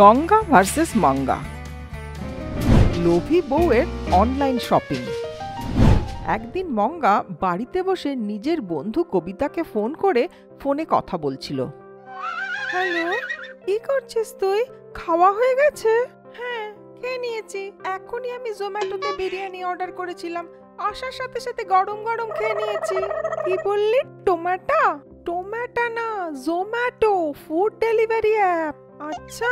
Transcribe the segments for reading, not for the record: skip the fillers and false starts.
Ganga versus মঙ্গা। লোভী বউয়ের online shopping. একদিন মঙ্গা বাড়িতে বসে নিজের বন্ধু কবিতাকে ফোন করে ফোনে কথা বলছিল। হ্যালো, কি করছিস তুই? খাওয়া হয়ে গেছে? হ্যাঁ, খেয়ে নিয়েছি। এখনই আমি জোম্যাটোতে বিরিয়ানি অর্ডার করেছিলাম, আসার সাথে সাথে গরম গরম খেয়ে নিয়েছি। কি বললি? টোমাটা? টোমাটা না, জোম্যাটো ফুড ডেলিভারি অ্যাপ। আচ্ছা,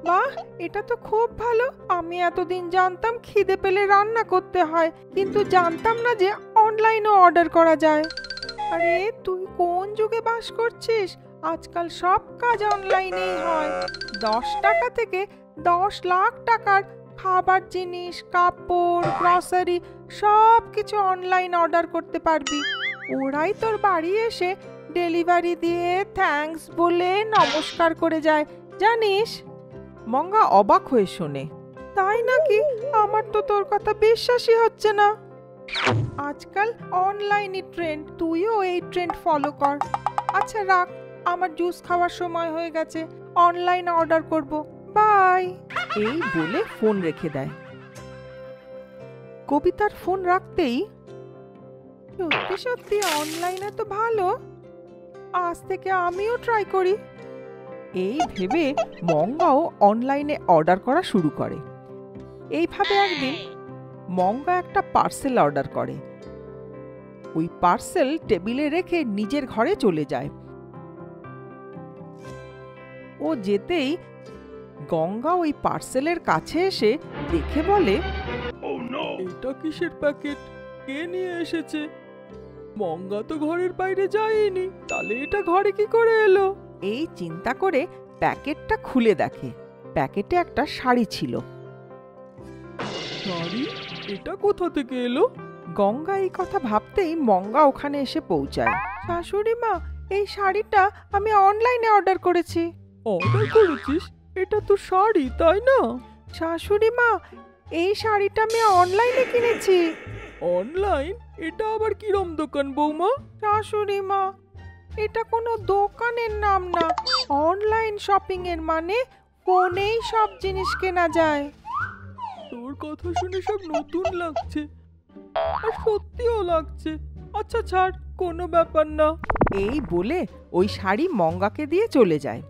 বাহ, এটা তো খুব ভালো। আমি এতদিন জানতাম খিদে পেলে রান্না করতে হয়, কিন্তু জানতাম না যে অনলাইনেও অর্ডার করা যায়। আরে তুই কোন যুগে বাস করছিস? আজকাল সব কাজ অনলাইনেই হয়। 10 টাকা থেকে 10 লাখ টাকার খাবার জিনিস, কাপড়, গ্রসারি সব কিছু অনলাইন অর্ডার করতে পারবি। ওরাই তোর বাড়ি এসে ডেলিভারি দিয়ে থ্যাঙ্কস বলে নমস্কার করে যায়, জানিস? মঙ্গা অবাক হয়ে শোনে। তাই নাকি? আমার তো তোর কথা বিশ্বাসই হচ্ছে না। আজকাল অনলাইনে ট্রেন্ড, তুইও এই ট্রেন্ড ফলো কর। আচ্ছা রাখ, আমার জুস খাওয়ার সময় হয়ে গেছে, অনলাইন অর্ডার করব, বাই। এই বলে ফোন রেখে দেয়। কবিতার ফোন রাখতেই, সত্যি সত্যি অনলাইনে তো ভালো, আজ থেকে আমিও ট্রাই করি। এই ভেবে মঙ্গাও অনলাইনে অর্ডার করা শুরু করে। এইভাবে একদিন মঙ্গা একটা পার্সেল অর্ডার করে। ওই পার্সেল টেবিলে রেখে নিজের ঘরে চলে যায়। ও যেতেই গঙ্গা ওই পার্সেলের কাছে এসে দেখে বলে, এটা কিসের প্যাকেট? কে নিয়ে এসেছে? মঙ্গা তো ঘরের বাইরে যায়নি, তাহলে এটা ঘরে কি করে এলো? এই চিন্তা করে প্যাকেটটা খুলে দেখে প্যাকেটে একটা শাড়ি ছিল। শাড়ি? এটা কোথা থেকে এলো? গঙ্গা এই কথা ভাবতেই মঙ্গা ওখানে এসে পৌঁছায়। শাশুড়ি মা, এই শাড়িটা আমি অনলাইনে অর্ডার করেছি। অর্ডার করেছিস? এটা তো শাড়ি, তাই না? শাশুড়ি মা, এই শাড়িটা আমি অনলাইনে কিনেছি। অনলাইন? এটা আবার কিরম দোকান বৌমা? শাশুড়ি মা, এটা কোনো দোকানের নাম না। অনলাইন শপিং এর মানে ফোনেই সব জিনিস কেনা যায়। তোর কথা শুনে সব নতুন লাগছে, আর সত্যিও লাগছে। আচ্ছা ছাড়, কোনো ব্যাপার না। এই বলে ওই শাড়ি মঙ্গাকে দিয়ে চলে যায়।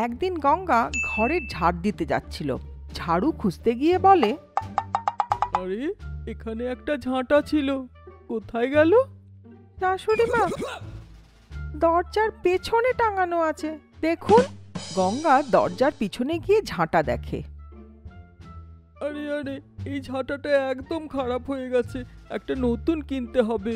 একদিন গঙ্গা ঘরের ঝাড় দিতে যাচ্ছিল। ঝাড়ু খুঁজতে গিয়ে বলে, আরে, এখানে একটা ঝাঁটা ছিল, কোথায় গেল? শাশুড়ি মা, দরজার পেছনে টাঙানো আছে, দেখুন। গঙ্গা দরজার পিছনে গিয়ে ঝাঁটা দেখে। আরে আরে, এই ঝাঁটাটা একদম খারাপ হয়ে গেছে, একটা নতুন কিনতে হবে।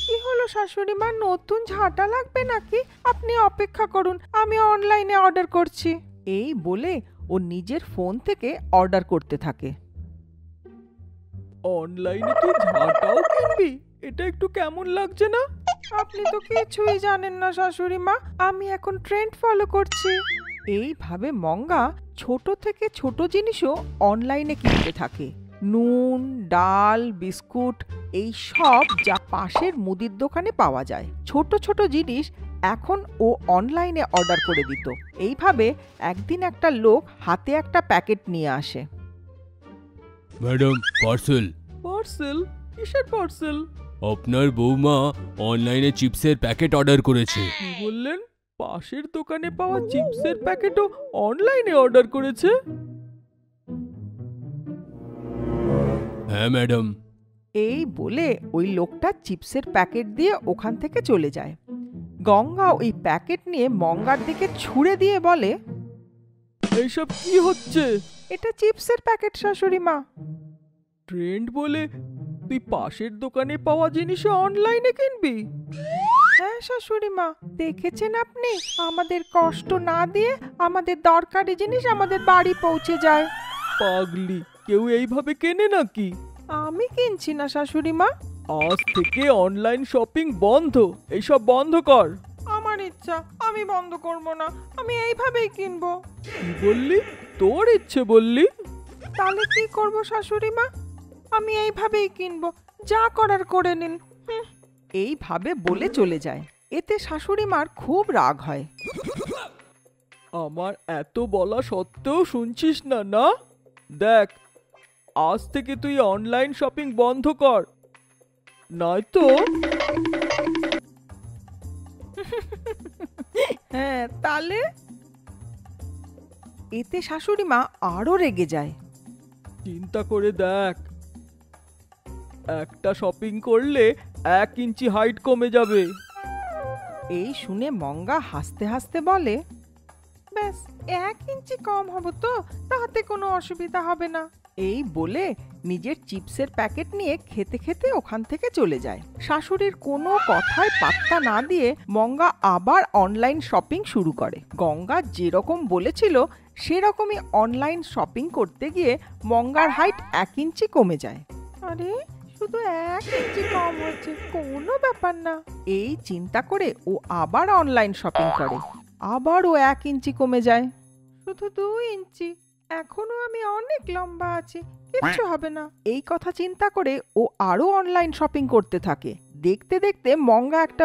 কি হলো শাশুড়ি মা, নতুন ঝাঁটা লাগবে নাকি? আপনি অপেক্ষা করুন, আমি অনলাইনে অর্ডার করছি। এই বলে ও নিজের ফোন থেকে অর্ডার করতে থাকে। অনলাইনে তুই ঝাঁটাও কিনবি? এটা একটু কেমন লাগছে না? আপনি তো কিছুই জানেন না শাশুড়ি মা, আমি এখন ট্রেন্ড ফলো করছি। এইভাবে মঙ্গা ছোট থেকে ছোট জিনিসও অনলাইনে কিনতে থাকে। নুন, ডাল, বিস্কুট, এই সব যা পাশের মুদির দোকানে পাওয়া যায়। ছোট ছোট জিনিস এখন ও অনলাইনে অর্ডার করে দিত। এইভাবে একদিন একটা লোক হাতে একটা প্যাকেট নিয়ে আসে। Madam, parcel. পার্সেল? কিসের পার্সেল? আপনার বৌমা অনলাইনে চিপসের প্যাকেট অর্ডার করেছে। কি বললেন? পাশের দোকানে পাওয়া চিপসের প্যাকেটও অনলাইনে অর্ডার করেছে? হ্যাঁ ম্যাডাম। এই বলে ওই লোকটা চিপসের প্যাকেট দিয়ে ওখান থেকে চলে যায়। গঙ্গা ওই প্যাকেট নিয়ে মঙ্গার দিকে ছুঁড়ে দিয়ে বলে, এইসব কি হচ্ছে? এটা চিপসের প্যাকেট শাশুড়ি মা। ট্রেন্ড বলে তুই পাশের দোকানে পাওয়া জিনিসও অনলাইনে কিনবি? হ্যাঁ শাশুড়ি মা, দেখেছেন আপনি, আমাদের কষ্ট না দিয়ে আমাদের দরকারি জিনিস আমাদের বাড়ি পৌঁছে যায়। পাগলি, কেউ এইভাবে কেনে নাকি? আমি কিনছি না শাশুড়ি মা। আজ থেকে অনলাইন শপিং বন্ধ, এইসব বন্ধ কর। আমার ইচ্ছা, আমি বন্ধ করব না, আমি এইভাবেই কিনবো। কি বললি? তোর ইচ্ছে বললি? তাহলে কি করব শাশুড়ি মা? আমি এইভাবেই কিনবো, যা করার করে নিন। এইভাবে বলে চলে যায়। এতে শাশুড়ি মার খুব রাগ হয়। আমার এত বলা সত্ত্বেও শুনছিস না, না? দেখ, আজ থেকে তুই অনলাইন শপিং বন্ধ কর, নয়তো হ্যাঁ, তাহলে এতে শাশুড়ি মা আরো রেগে যায়। চিন্তা করে দেখ, একটা শপিং করলে 1 ইঞ্চি হাইট কমে যাবে। এই শুনে মঙ্গা হাসতে হাসতে বলে, ব্যাস 1 ইঞ্চি কম হবো তো, তাতে কোনো অসুবিধা হবে না। এই বলে নিজের চিপসের প্যাকেট নিয়ে খেতে খেতে ওখান থেকে চলে যায়। শাশুড়ির কোনো কথায় পাত্তা না দিয়ে মঙ্গা আবার অনলাইন শপিং শুরু করে। গঙ্গা যেরকম বলেছিল সেরকমই অনলাইন শপিং করতে গিয়ে মঙ্গার হাইট 1 ইঞ্চি কমে যায়। আরে, শুধু 1 ইঞ্চি কম হচ্ছে, কোনো ব্যাপার না। এই চিন্তা করে ও আবার অনলাইন শপিং করে। আবারও 1 ইঞ্চি কমে যায়। শুধু 2 ইঞ্চি, এখনো আমি অনেক লম্বা আছি, কিচ্ছু হবে না। এই কথা চিন্তা করে ও আরো অনলাইন শপিং করতে থাকে। দেখতে দেখতে মঙ্গা একটা